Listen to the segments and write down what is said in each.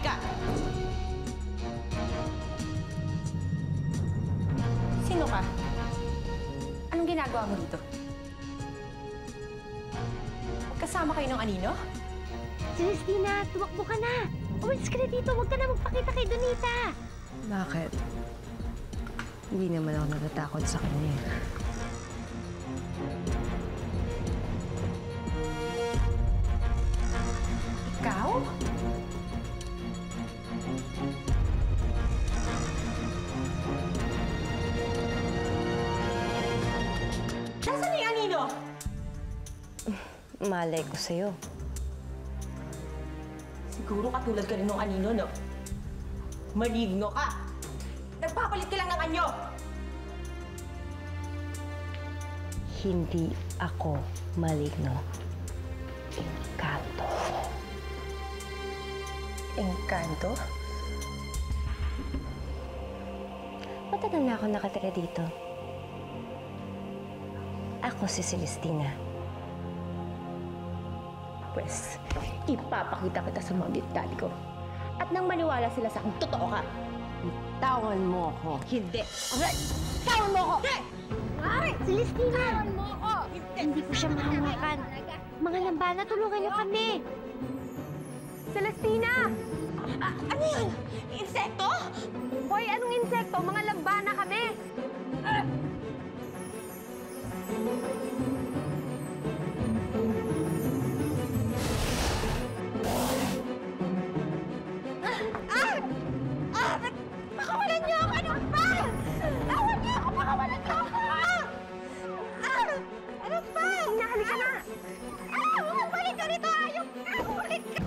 ka! Sino ka? Anong ginagawa mo dito? Kasama kayo ng anino? Celestina, tumakbo ka na! Umalis ka na dito! Huwag ka na magpakita kay Donita! Bakit? Hindi naman ako natatakot sa kanya. Ikaw? Nasaan yung anino? Malay ko sa'yo. Siguro katulad ka rin ng anino, no? Maligno ka! Nagpapalit ka lang ng anyo! Hindi ako maligno. Engkanto. Engkanto? Matagal na ako nakatira dito. Ako si Celestina. Pwes, ipapakita kita sa mga bitdad ko. At nang maniwala sila sa akin, totoo ka. Tawan mo ako. Hindi. Aray! Tawan mo ako! Hindi! Ay! Celestina! Tawan mo ako! Hindi ko siya mahawakan. Mga lambana, tulungan niyo kami! Celestina! Ano yan? Insekto? Hoy, anong insekto? Mga lambana kami! Pakawalan niyo ako! Ano ba? Awan niyo ako! Pakawalan niyo ako! Ano ba? Hinahali ka na! Balik ka rito! Ayok ka! Balik ka!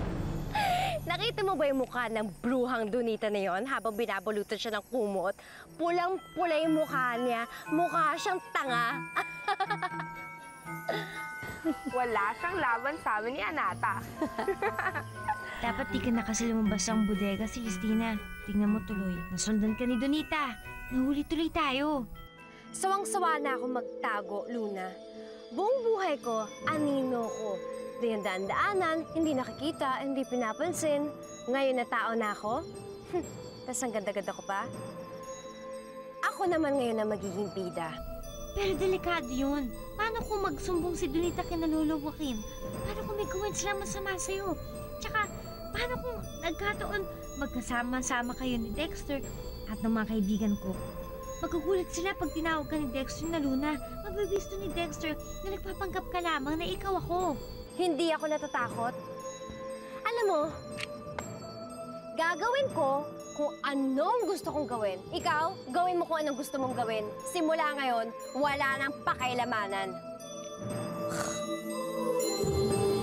Nakita mo ba yung mukha ng bruhang Donita na yon habang binabalutan siya ng kumot? Pulang-pula yung mukha niya. Mukha siyang tanga. Wala siyang laban sa amin ni Anata. Dapat di ka na kasi lumabas ang bodega, Celestina. Tingnan mo tuloy, nasundan ka ni Donita. Nahuli tuloy tayo. Sawang-sawa na ako magtago, Luna. Buong buhay ko, anino ko. Daan-daanan, hindi nakikita, hindi pinapansin. Ngayon na tao na ako. Tapos ang ganda-ganda ko pa. Ako naman ngayon na magiging bida. Pero delikado yun. Paano kung magsumbong si Donita kinaluluwakin? Paano kung may gawin silang masama sa'yo? Tsaka, paano kung nagkataon magkasama-sama kayo ni Dexter at ng mga kaibigan ko? Magkukulit sila pag tinawag ka ni Dexter na Luna. Mabibisto ni Dexter na nagpapanggap ka lamang na ikaw ako. Hindi ako natatakot. Alam mo, gagawin ko kung anong gusto kong gawin. Ikaw, gawin mo kung anong gusto mong gawin. Simula ngayon, wala nang pakialamanan.